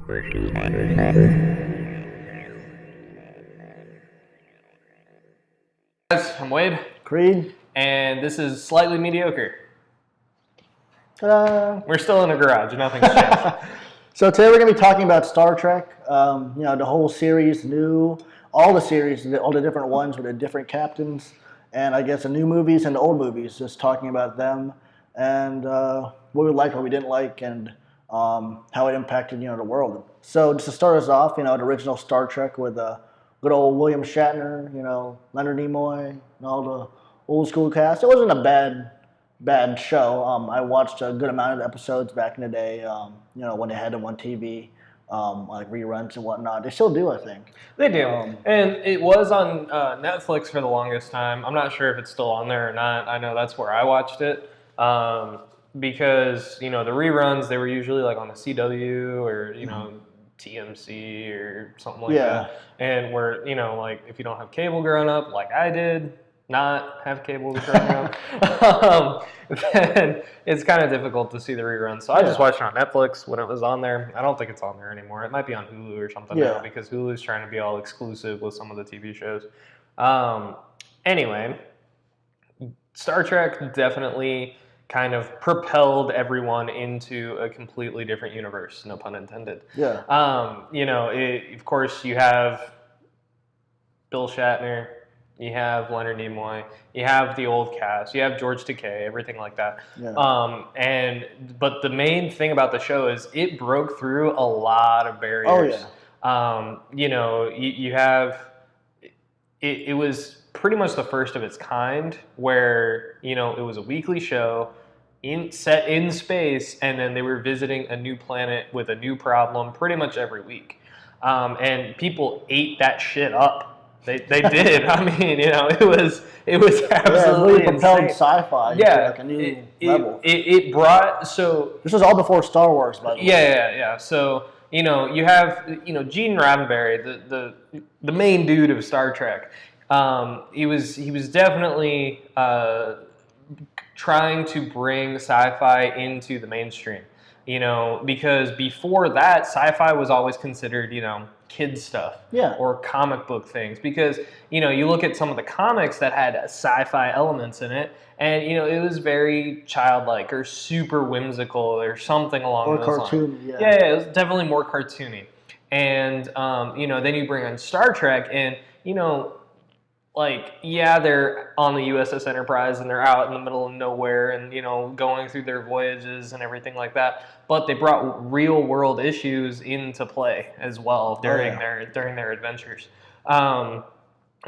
Guys, I'm Wade, Creed. and this is Slightly Mediocre. Ta-da. We're still in a garage, nothing's changed. So today we're going to be talking about Star Trek. The whole series, all the series, all the different ones with the different captains, and I guess the new movies and the old movies. Just talking about them and what we liked, what we didn't like, and how it impacted the world. So just to start us off, the original Star Trek with good old William Shatner, Leonard Nimoy, and all the old school cast. It wasn't a bad show. I watched a good amount of episodes back in the day, when they had them on TV, like reruns and whatnot. They still do, I think. They do. And it was on Netflix for the longest time. I'm not sure if it's still on there or not. I know that's where I watched it. Because, the reruns, they were usually like on the CW or, TMC or something like that. And where, like if you don't have cable growing up, like I did, not have cable growing up, then it's kind of difficult to see the reruns. So I just watched it on Netflix when it was on there. I don't think it's on there anymore. It might be on Hulu or something now because Hulu's trying to be all exclusive with some of the TV shows. Anyway, Star Trek definitely kind of propelled everyone into a completely different universe, no pun intended. Yeah. Of course, you have Bill Shatner, you have Leonard Nimoy, you have the old cast, you have George Takei, everything like that. Yeah. But the main thing about the show is it broke through a lot of barriers. Oh yeah. You have it was pretty much the first of its kind where it was a weekly show set in space, and then they were visiting a new planet with a new problem pretty much every week, and people ate that shit up. They did. I mean, it was absolutely really propelled insane. Sci-fi to like a new level. It brought this was all before Star Wars, by the way. Yeah. So you have Gene Roddenberry, the main dude of Star Trek. He was definitely trying to bring sci-fi into the mainstream. Because before that, sci-fi was always considered, kids stuff or comic book things. Because, you look at some of the comics that had sci-fi elements in it, and, it was very childlike or super whimsical or something along those lines. Or cartoony, Yeah, it was definitely more cartoony. And, then you bring on Star Trek, and, they're on the USS Enterprise and they're out in the middle of nowhere and, going through their voyages and everything like that. But they brought real world issues into play as well during their adventures.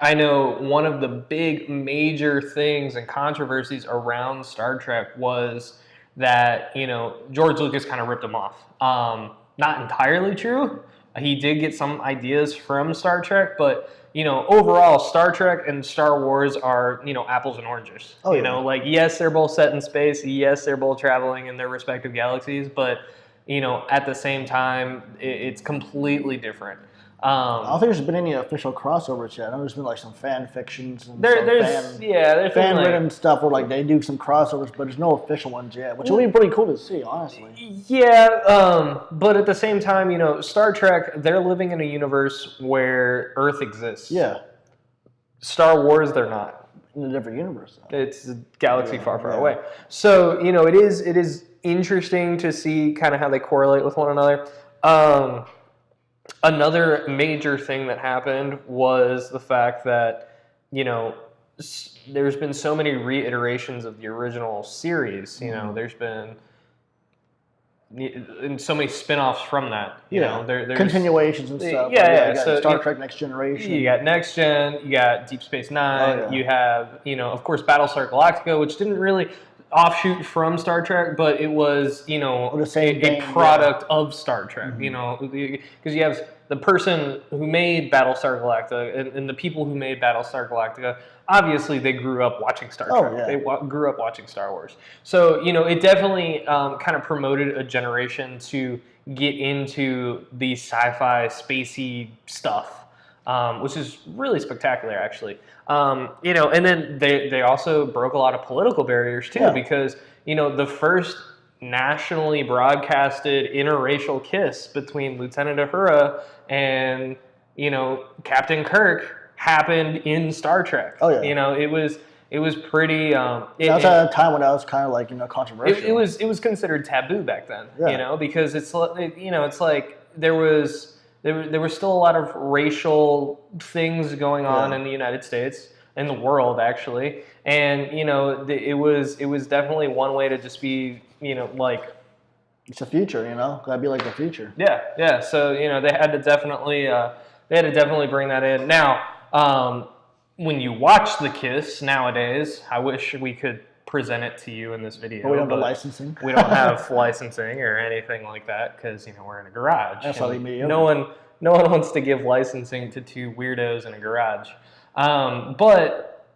I know one of the big major things and controversies around Star Trek was that, George Lucas kind of ripped them off. Not entirely true. He did get some ideas from Star Trek, but overall, Star Trek and Star Wars are, apples and oranges. Yes, they're both set in space. Yes, they're both traveling in their respective galaxies. But, at the same time, it's completely different. I don't think there's been any official crossovers yet. I know there's been some fan fictions and there's fan-written stuff where they do some crossovers, but there's no official ones yet, which would be pretty cool to see, honestly. Yeah, but at the same time, Star Trek, they're living in a universe where Earth exists. Yeah. Star Wars, they're not. In a different universe, though. It's a galaxy far away. So, it is interesting to see kind of how they correlate with one another. Another major thing that happened was the fact that, there's been so many reiterations of the original series. There's been and so many spin-offs from that. There's continuations and stuff. Yeah. So Star Trek Next Generation. You got Next Gen. You got Deep Space Nine. You have, of course, Battlestar Galactica, which didn't really offshoot from Star Trek, but it was, a product of Star Trek. Because you have the person who made Battlestar Galactica and the people who made Battlestar Galactica, obviously they grew up watching Star Trek. They grew up watching Star Wars. So, it definitely kind of promoted a generation to get into the sci-fi, spacey stuff, which is really spectacular, actually. And then they also broke a lot of political barriers, too, because, the first nationally broadcasted interracial kiss between Lieutenant Uhura and, you know, Captain Kirk happened in Star Trek. Oh, yeah. You know, it was pretty. That was at a time when that was kind of like, you know, controversial. It was considered taboo back then. Yeah. You know, because it's like there was still a lot of racial things going on in the United States, in the world actually, and you know, it was definitely one way to just be, you know, like, it's the future, you know, gotta be like the future. Yeah. So you know, they had to definitely bring that in. Now, when you watch the kiss nowadays, I wish we could present it to you in this video. But we don't have licensing. We don't have licensing or anything like that because, you know, we're in a garage. That's probably mediocre. No one wants to give licensing to two weirdos in a garage. But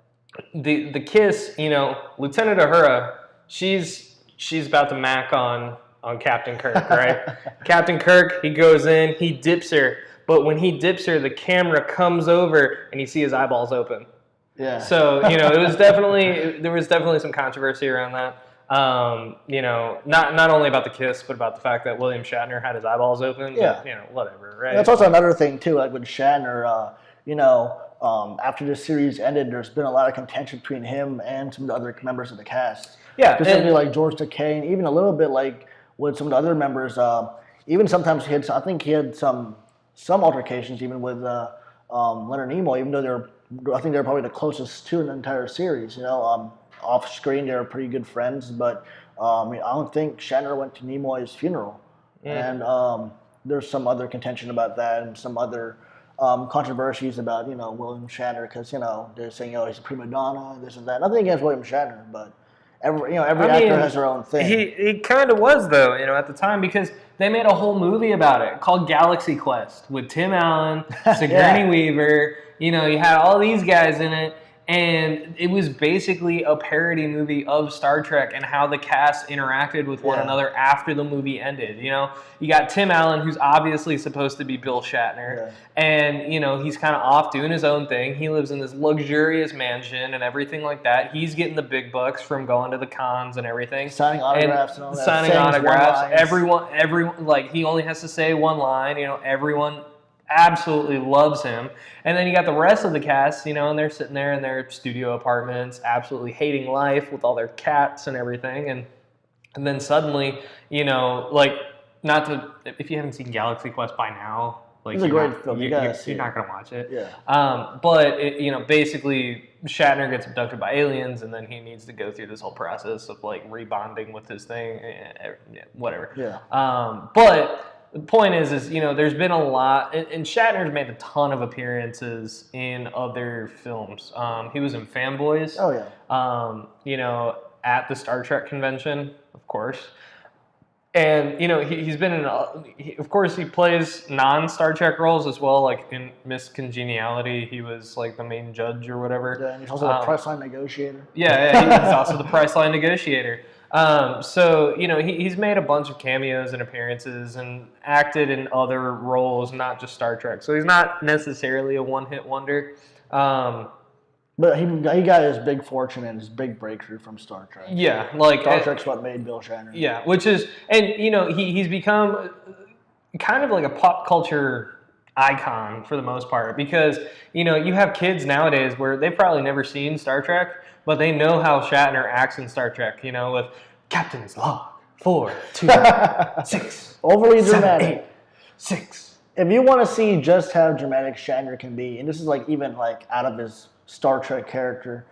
the kiss, you know, Lieutenant Uhura, she's about to mac on Captain Kirk, right? Captain Kirk, he goes in, he dips her, but when he dips her, the camera comes over and you see his eyeballs open. Yeah. So, you know, there was definitely some controversy around that. You know, not only about the kiss, but about the fact that William Shatner had his eyeballs open. Yeah. But, you know, whatever, right? And that's also another thing too, like with Shatner. You know, after the series ended, there's been a lot of contention between him and some of the other members of the cast. Yeah. Specifically, like George Takei, and even a little bit like with some of the other members. Even sometimes he had some altercations even with Leonard Nimoy, even though I think they're probably the closest to an entire series. You know, off screen they're pretty good friends, but I don't think Shatner went to Nimoy's funeral, and there's some other contention about that, and some other controversies about, you know, William Shatner, because, you know, they're saying, oh, he's a prima donna, this and that. Nothing against William Shatner, but every actor has their own thing. He kind of was, though, you know, at the time, because they made a whole movie about it called Galaxy Quest with Tim Allen, Sigourney Weaver. You know, you had all these guys in it, and it was basically a parody movie of Star Trek and how the cast interacted with one another after the movie ended. You know, you got Tim Allen, who's obviously supposed to be Bill Shatner, and, you know, he's kind of off doing his own thing. He lives in this luxurious mansion and everything like that. He's getting the big bucks from going to the cons and everything. Signing autographs and all that. Signing autographs. Everyone, like, he only has to say one line. You know, everyone absolutely loves him. And then you got the rest of the cast, you know, and they're sitting there in their studio apartments, absolutely hating life with all their cats and everything. And then suddenly, you know, like, if you haven't seen Galaxy Quest by now, like, it's a great film. You're not going to watch it. Yeah. But it, you know, basically Shatner gets abducted by aliens, and then he needs to go through this whole process of, like, rebonding with his thing, whatever. Yeah. But the point is, you know, there's been a lot, and Shatner's made a ton of appearances in other films. He was in Fanboys. Oh, yeah. You know, at the Star Trek convention, of course. And, you know, he's been in, of course, he plays non-Star Trek roles as well, like in Miss Congeniality, he was like the main judge or whatever. Yeah, and he's also the Priceline negotiator. Yeah, he's also the Priceline negotiator. So, you know, he's made a bunch of cameos and appearances and acted in other roles, not just Star Trek. So he's not necessarily a one-hit wonder. But he got his big fortune and his big breakthrough from Star Trek. Yeah, like Star Trek's what made Bill Shatner. Yeah, which is, and, you know, he's become kind of like a pop culture icon for the most part, because, you know, you have kids nowadays where they've probably never seen Star Trek, but they know how Shatner acts in Star Trek, you know, with Captain's Log, 4, 2, 6. Overly 7, dramatic. 8, 6. If you want to see just how dramatic Shatner can be, and this is like even like out of his Star Trek character,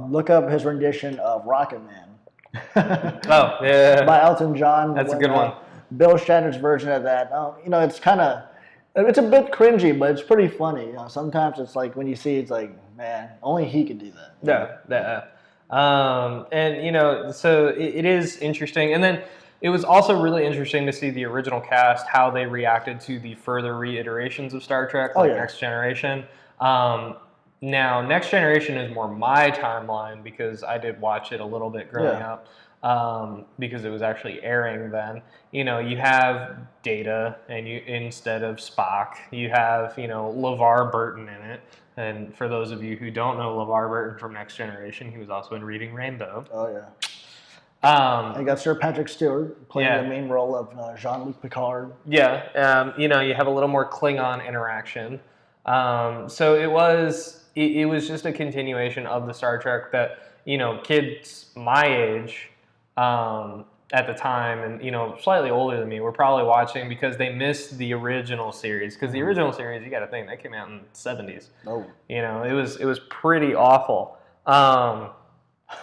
look up his rendition of Rocket Man. Oh, yeah. By Elton John. That's a good one. Bill Shatner's version of that. You know, it's a bit cringy, but it's pretty funny. You know, sometimes it's like when you see it's like, man, only he could do that. Yeah. And, you know, so it is interesting. And then it was also really interesting to see the original cast, how they reacted to the further reiterations of Star Trek, like Next Generation. Now, Next Generation is more my timeline because I did watch it a little bit growing up, because it was actually airing then. You know, you have Data, and instead of Spock, you have, you know, LeVar Burton in it. And for those of you who don't know LeVar Burton from Next Generation, he was also in Reading Rainbow. Oh, yeah. You got Sir Patrick Stewart playing the main role of Jean-Luc Picard. Yeah, you have a little more Klingon interaction. So it was just a continuation of the Star Trek that kids my age at the time and slightly older than me were probably watching because they missed the original series. Because the original series, you got to think, that came out in the 70s. Oh, it was pretty awful. And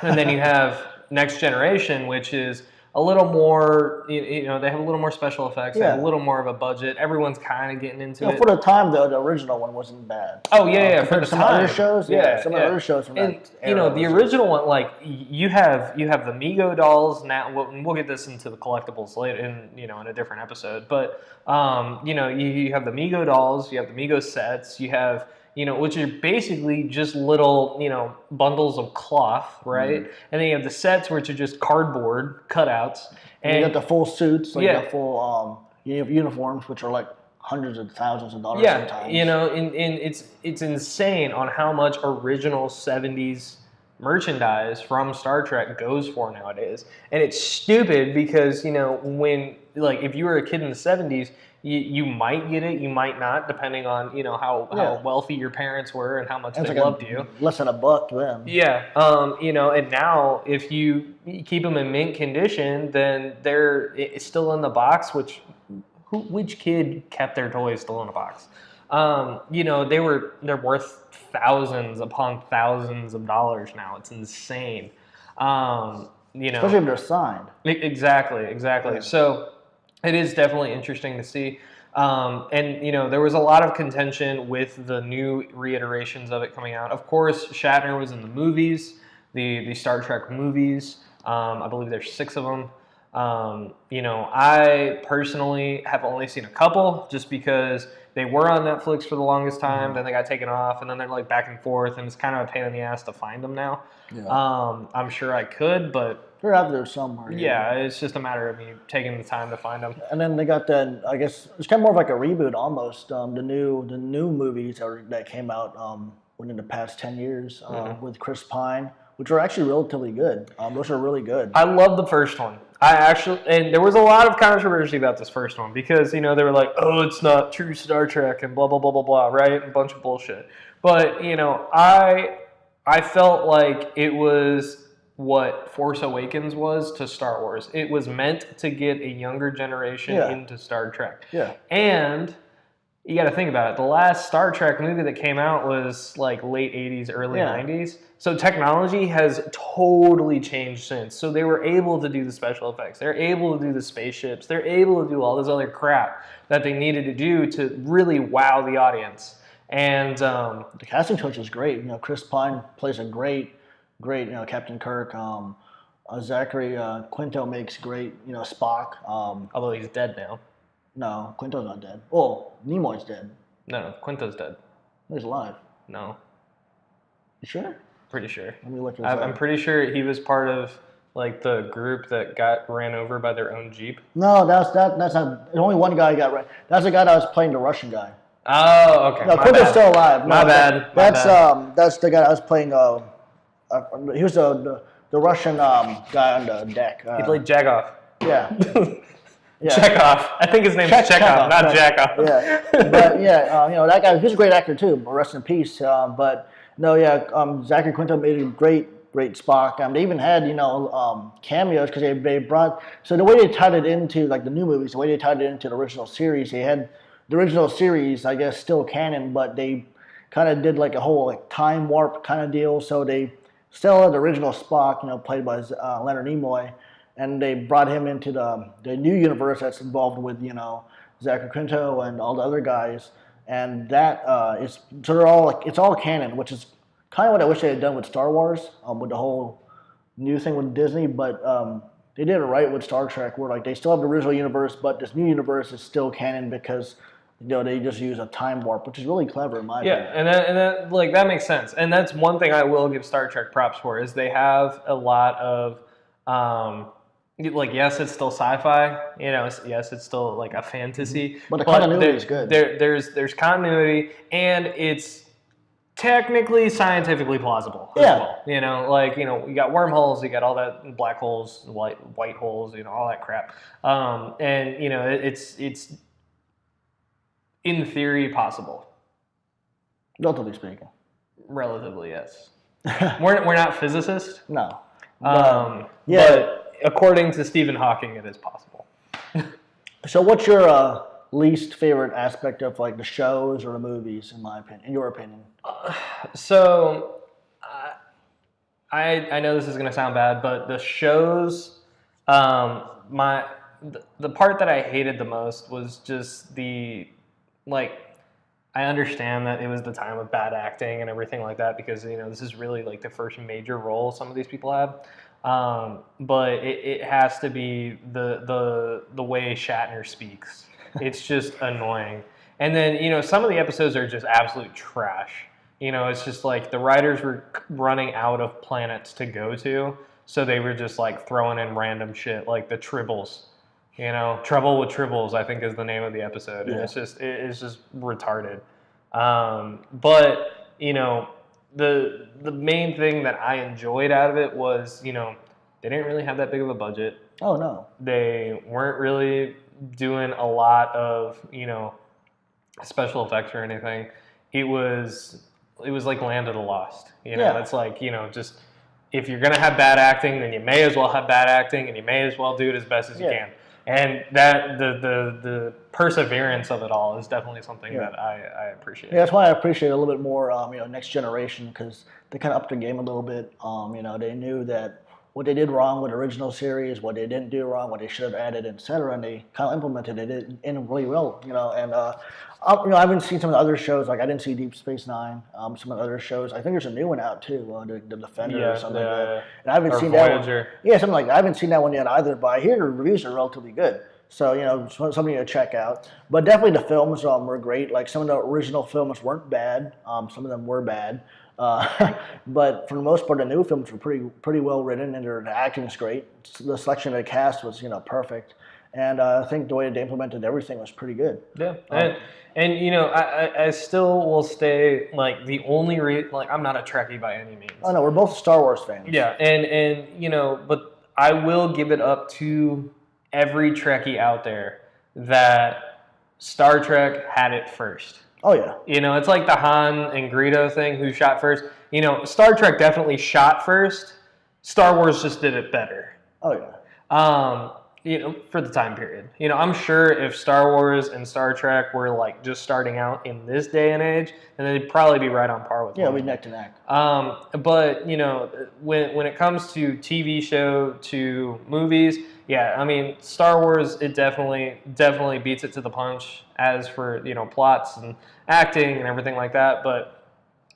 then you have Next Generation, which is a little more, they have a little more special effects, they have a little more of a budget. Everyone's kind of getting into it. For the time, though, the original one wasn't bad. Oh, yeah, for the some time. Other shows, some other shows from that era. The original one, like, you have the Mego dolls. Now, we'll get this into the collectibles later in a different episode. But, you have the Mego dolls, you have the Mego sets, you have... which are basically just little, bundles of cloth, right? Mm-hmm. And then you have the sets, which are just cardboard cutouts. And you got the full suits, like the full uniforms, which are like hundreds of thousands of dollars sometimes. And it's insane on how much original 70s merchandise from Star Trek goes for nowadays. And it's stupid because, when, like, if you were a kid in the 70s, you might get it, you might not, depending on how wealthy your parents were and how much they loved you. Less than $1 then. Yeah, and now if you keep them in mint condition, then it's still in the box. Which kid kept their toys still in a box? They're worth thousands upon thousands of dollars now. It's insane. Especially if they're signed. Exactly. Yeah. So. It is definitely interesting to see. And there was a lot of contention with the new reiterations of it coming out. Of course, Shatner was in the movies, the Star Trek movies. I believe there's 6 of them. I personally have only seen a couple just because they were on Netflix for the longest time, then they got taken off, and then they're like back and forth, and it's kind of a pain in the ass to find them now. Yeah. I'm sure I could, but they're out there somewhere. Yeah, it's just a matter of me taking the time to find them. And then they got I guess it's kind of more of like a reboot almost. The new movies that came out within the past 10 years with Chris Pine, which are actually relatively good. Those are really good. I love the first one. And there was a lot of controversy about this first one because, they were like, oh, it's not true Star Trek and blah, blah, blah, blah, blah, right? A bunch of bullshit. But, I felt like it was what Force Awakens was to Star Wars. It was meant to get a younger generation into Star Trek. Yeah. And you got to think about it. The last Star Trek movie that came out was like late 80s, early 90s. So technology has totally changed since. So they were able to do the special effects. They're able to do the spaceships. They're able to do all this other crap that they needed to do to really wow the audience. And the casting coach is great. Chris Pine plays a great, Captain Kirk. Zachary Quinto makes great, Spock. Although he's dead now. No, Quinto's not dead. Oh, Nimoy's dead. No, Quinto's dead. He's alive. No. You sure? Pretty sure. Let me look this I'm up. pretty sure he was part of like the group that got ran over by their own Jeep. No, that's not. Only one guy got ran. That's the guy that was playing the Russian guy. Oh, okay. No, Quinto's still alive. My bad. That's the guy that was playing. He was the Russian guy on the deck. He played Jagoff. Yeah. Yeah. Chekhov. I think his name's Chekhov, not Jagoff. Yeah, but that guy. He's a great actor too. Rest in peace. Zachary Quinto made a great Spock. They even had cameos because they brought. So the way they tied it into like the new movies, the way they tied it into the original series, they had the original series, I guess, still canon, but they kind of did like a whole like time warp kind of deal. So they still had the original Spock, played by Leonard Nimoy. And they brought him into the new universe that's involved with, Zachary Quinto and all the other guys. And that they're all like, it's all canon, which is kind of what I wish they had done with Star Wars, with the whole new thing with Disney. But they did it right with Star Trek, where like they still have the original universe, but this new universe is still canon because they just use a time warp, which is really clever in my opinion. Yeah, and that like that makes sense. And that's one thing I will give Star Trek props for is they have a lot of like, yes, it's still sci-fi, yes, it's still like a fantasy. But the continuity is good. There's continuity, and it's technically scientifically plausible as well. You know, like, you know, you got wormholes, you got all that black holes, white holes, you know, all that crap. And you know, it's in theory possible. Relatively speaking. Relatively, yes. We're not physicists. No. But according to Stephen Hawking, it is possible. So what's your least favorite aspect of like the shows or the movies, in your opinion? So I know this is gonna sound bad, but the shows, the part that I hated the most was just I understand that it was the time of bad acting and everything like that, because, you know, this is really like the first major role some of these people have. But it has to be the way Shatner speaks. It's just annoying. And then, you know, some of the episodes are just absolute trash. You know, it's just like the writers were running out of planets to go to, so they were just like throwing in random shit like the Tribbles. You know, Trouble with Tribbles, I think, is the name of the episode. And it's just retarded. But, you know, the main thing that I enjoyed out of it was, you know, they didn't really have that big of a budget. Oh, no. They weren't really doing a lot of, you know, special effects or anything. It was like Land of the Lost. You know, it's like, you know, just if you're going to have bad acting, then you may as well have bad acting, and you may as well do it as best as you can. And that the perseverance of it all is definitely something that I appreciate. Yeah, that's why I appreciate it a little bit more, you know, Next Generation, because they kind of upped their game a little bit. You know, they knew that what they did wrong with the original series, what they didn't do wrong, what they should have added, etc., and they kind of implemented it in really well. You know, and you know, I haven't seen some of the other shows. Like I didn't see Deep Space Nine. Some of the other shows. I think there's a new one out too, the Defender or something like that. And I haven't seen Voyager. That one. Yeah, something like that. I haven't seen that one yet either. But I hear the reviews are relatively good. So, you know, something to check out. But definitely the films were great. Like some of the original films weren't bad. Some of them were bad. But for the most part, the new films were pretty well written, and the acting was great. The selection of the cast was, you know, perfect. And I think the way they implemented everything was pretty good. Yeah, and you know, I still will stay like the only like I'm not a Trekkie by any means. Oh no, we're both Star Wars fans. Yeah, and you know, but I will give it up to every Trekkie out there that Star Trek had it first. Oh yeah. You know, it's like the Han and Greedo thing, who shot first. You know, Star Trek definitely shot first. Star Wars just did it better. Oh yeah. You know, for the time period. You know, I'm sure if Star Wars and Star Trek were like just starting out in this day and age, then they'd probably be right on par with we'd neck to neck. But you know, when it comes to TV show to movies, yeah, I mean, Star Wars, it definitely beats it to the punch as for, you know, plots and acting and everything like that. But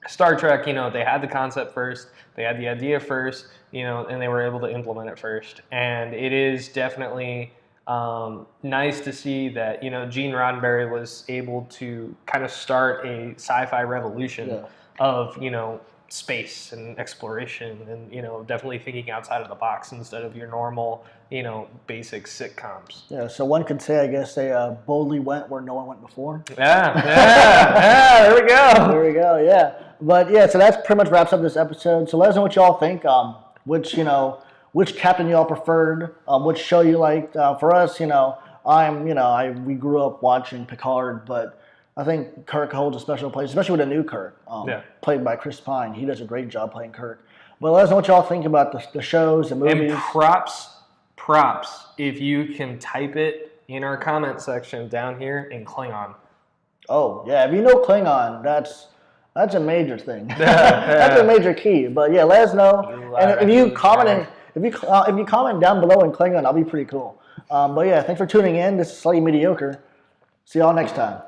Star Trek, you know, they had the concept first, they had the idea first, you know, and they were able to implement it first. And it is definitely nice to see that, you know, Gene Roddenberry was able to kind of start a sci-fi revolution of, you know, space and exploration, and, you know, definitely thinking outside of the box instead of your normal, you know, basic sitcoms. Yeah, so one could say, I guess, they boldly went where no one went before. Yeah, there we go. There we go, yeah. But yeah, so that's pretty much wraps up this episode. So let us know what y'all think. Which captain y'all preferred, which show you liked. For us, you know, we grew up watching Picard, but I think Kirk holds a special place, especially with a new Kirk, played by Chris Pine. He does a great job playing Kirk. But let us know what y'all think about the shows, the movies. And props, if you can type it in our comment section down here in Klingon. Oh, yeah, if you know Klingon, that's a major thing. That's a major key. But yeah, let us know. And if you comment down below in Klingon, I'll be pretty cool. But yeah, thanks for tuning in. This is Slightly Mediocre. See y'all next time.